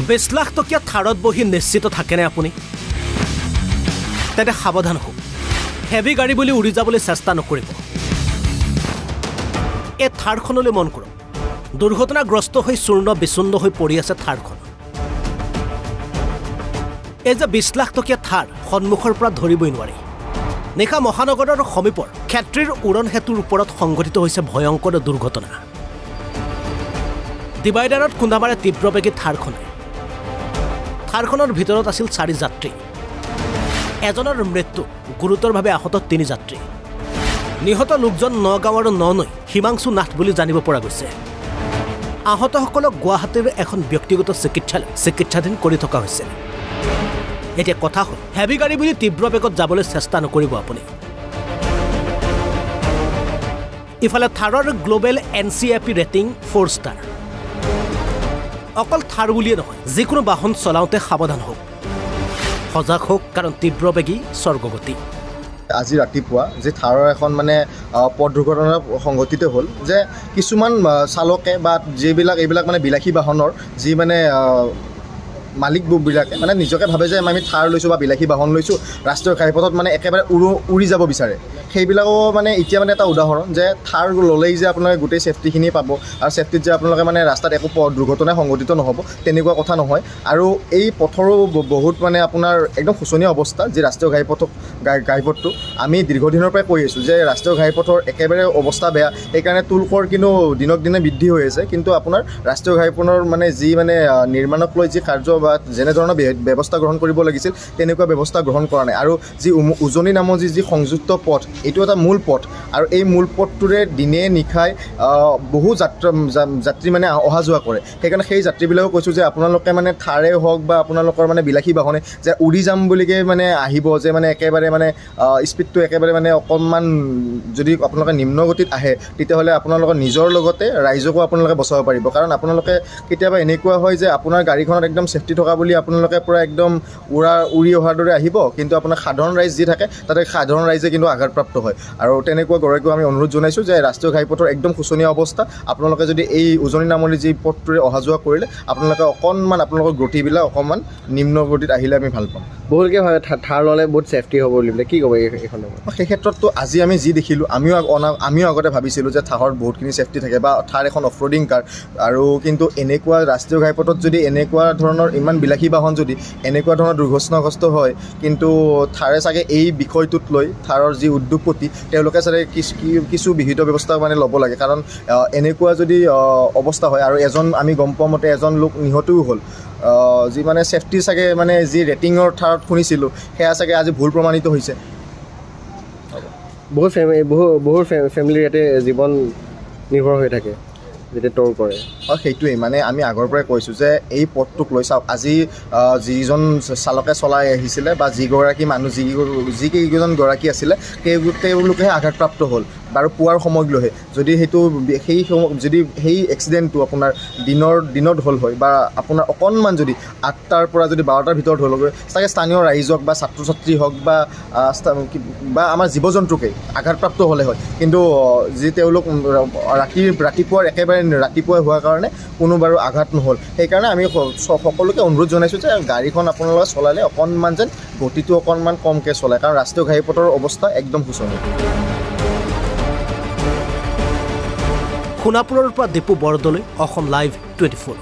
20 লাখ টকীয়া থাৰত বহি নিশ্চিত থাকেনে আপুনি তেনে সাৱধান হওক হেভি গাড়ী বুলি উৰি যাবলৈ চেষ্টা নকৰিব এই থাৰখনলৈ মন কৰক দুৰ্ঘটনাগ্ৰস্ত হৈ চূৰ্ণ বিচূৰ্ণ হৈ পৰি আছে থাৰখন এই যে 20 লাখ টকীয়া থাৰ সন্মুখৰ পৰা ধৰিবই নোৱাৰি নিশা মহানগৰৰ সমীপৰ ক্ষেত্ৰীৰ উৰণ সেতুৰ ওপৰত সংঘটিত হৈছে ভয়ংকৰ দুৰ্ঘটনা ডিভাইডাৰত খুন্দা মাৰে তীব্ৰবেগী থাৰখনৰ ভিতৰত আছিল 4 যাত্ৰী এজনৰ মৃত্যু গুৰুতৰভাৱে আহত 3 যাত্ৰী নিহত লোকজন নগাঁৱৰ ননৈ হিমাংশু নাথ বুলি জানিব পৰা গৈছে আহতসকলক গুৱাহাটীৰ এখন ব্যক্তিগত চিকিৎসাধীন কৰি থকা হৈছে এতিয়া কথা হ'ল হেভি গাড়ী বুলি তীব্ৰ বেগত যাবলৈ চেষ্টা নকৰিব আপুনি ইফালে থাৰৰ গ্লোবেল NCAP ৰেটিং 4 ষ্টাৰ অকল থাৰ বুলিয়ে নহয় যিকোনো বাহন চলাওঁতে সাৱধান হওক সজাগ হওক কাৰণ তীব্ৰবেগী স্বৰ্গগতি আজি ৰাতিপুৱা যে থাৰৰ এখন মানে পথ দুৰ্ঘটনা সংঘটিত হ'ল যে কিছুমান চালকে বা এইবিলাক মানে বিলাসী বাহনৰ যি মানে মালিকবিলাকে মানে নিজকে ভাবে যে আমি থাৰ লৈছোঁ বা বিলাসী বাহন লৈছোঁ ৰাষ্ট্ৰীয় ঘাইপথত মানে একেবাৰে উৰি যাব বিচাৰে সেইবিলাকো মানে এতিয়া মানে এটা উদাহৰণ যে থাৰ ল'লেই যে আপোনালোকে গোটেই ছেফটিখিনি পাব আৰু ছেফটিত যে আপোনালোকে মানে ৰাস্তাত একো দুৰ্ঘটনা সংঘটিত নহ'ব তেনেকুৱা কথা নহয় আৰু এই পথৰো বহুত মানে আপোনাৰ একদম শোচনীয় অৱস্থা যে ৰাষ্ট্ৰীয় ঘাইপথটো আমি দীৰ্ঘদিনৰ পৰাই কৈ আছোঁ যে ৰাষ্ট্ৰীয় ঘাইপথৰ একেবাৰে অৱস্থা বেয়া সেইকাৰণে টুলকৰ কিন্তু দিনক দিনে বৃদ্ধি হৈ আছে কিন্তু আপোনাৰ ৰাষ্ট্ৰীয় ঘাইপথৰ মানে যি মানে নিৰ্মাণক লৈ যি কাৰ্য বা যেনেধৰণৰ ব্যৱস্থা গ্ৰহণ কৰিব লাগিছিল তেনেকুৱা ব্যৱস্থা গ্ৰহণ কৰা নাই আৰু যি উজনি নামজি যি সংযুক্ত পথ এইটো এটা মূল পথ আৰু এই মূল পথটোৰে দিনে নিশাই বহু যাত্ৰী মানে অহা যোৱা কৰে সেইকাৰণে সেই যাত্ৰীবিলাকো কৈছোঁ যে আপোনালোকে মানে থাৰে হওক বা আপোনালোকৰ মানে বিলাসী বাহনে যে উৰি যাম বুলিকে মানে আহিব যে মানে একেবাৰে মানে স্পীডটো একেবাৰে মানে অকণমান যদি আপোনালোকে নিম্ন গতিত আহে তেতিয়াহ'লে আপোনালোকৰ নিজৰ লগতে ৰাইজকো আপোনালোকে বচাব পাৰিব কাৰণ আপোনালোকে কেতিয়াবা এনেকুৱা হয় যে আপোনাৰ গাড়ীখনত একদম ছেফটি থকা বুলি আপোনালোকে পূৰা একদম উৰি অহাৰ দৰে আহিব কিন্তু আপোনাৰ সাধাৰণ ৰাইজ যি থাকে তাতে সাধাৰণ ৰাইজে কিন্তু আঘাতপ্ৰাপ্ত হয় আৰু তেনেকুৱা গৰাকীও আমি অনুৰোধ জনাইছোঁ যে ৰাষ্ট্ৰীয় ঘাইপথৰ একদম শোচনীয় অৱস্থা আপোনালোকে যদি এই উজনি নামনি যি পথটোৰে অহা যোৱা কৰিলে আপোনালোকে অকণমান আপোনালোকৰ গতিবিলাক অকণমান নিম্ন গতিত আহিলে আমি ভাল পাম বহুতকৈ হয় থাৰ ল'লে বহুত ছেফটি হ'ব বুলি পেলাই কি ক'ব এইখন সেই ক্ষেত্ৰততো আজি আমি যি দেখিলোঁ আমিও আগতে ভাবিছিলোঁ যে থাৰত বহুতখিনি ছেফটি থাকে বা থাৰ এখন অফ ৰ'ডিং কাৰ আৰু কিন্তু এনেকুৱা ৰাষ্ট্ৰীয় ঘাইপথত যদি এনেকুৱা ধৰণৰ ইমান বিলাসী বাহন যদি এনেকুৱা ধৰণৰ দুৰ্ঘটনাগ্ৰস্ত হয় কিন্তু থাৰে চাগে এই বিষয়টোত লৈ থাৰৰ যি উদ্যোগপতি তেওঁলোকে চাগে কিছু বিহিত ব্যৱস্থা মানে ল'ব লাগে কাৰণ এনেকুৱা যদি অৱস্থা হয় আৰু আমি গম পোৱা মতে এজন লোক নিহতও হ'ল যি মানে ছেফটি চাগে মানে যি ৰেটিঙৰ থাৰত শুনিছিলোঁ সেয়া চাগে আজি ভুল প্ৰমাণিত হৈছে বহুত ফেমিলিৰ ইয়াতে জীৱন নিৰ্ভৰ হৈ থাকে যেতিয়া ট'ল কৰে সেইটোৱেই মানে আমি আগৰ পৰাই কৈছোঁ যে এই পথটোক লৈ চাওক আজি যিজন চালকে চলাই আহিছিলে বা যিগৰাকী মানুহ যিকেইজন গৰাকী আছিলে তেওঁলোকেহে আঘাতপ্ৰাপ্ত হ'ল বাৰু পুৱাৰ সময়ক লৈহে যদি যদি সেই এক্সিডেণ্টটো আপোনাৰ দিনত হ'ল হয় বা আপোনাৰ অকণমান যদি 8টাৰ পৰা যদি 12টাৰ ভিতৰত হ'ল হয় চাগে স্থানীয় ৰাইজক বা ছাত্ৰ ছাত্ৰী হওক বা আমাৰ জীৱ জন্তুকেই আঘাতপ্ৰাপ্ত হ'লে হয় কিন্তু যি তেওঁলোক ৰাতিপুৱাৰ একেবাৰে ৰাতিপুৱাই হোৱাৰ কাৰণে কোনো বাৰু আঘাত নহ'ল সেইকাৰণে আমি সকলোকে অনুৰোধ জনাইছোঁ যে গাড়ীখন আপোনালোকে চলালে অকণমান যেন গতিটো অকণমান কমকৈ চলায় কাৰণ ৰাষ্ট্ৰীয় ঘাইপথৰ অৱস্থা একদম শোচনীয় সোণাপুৰৰ পৰা দীপু বৰদলৈ অসম লাইভ 24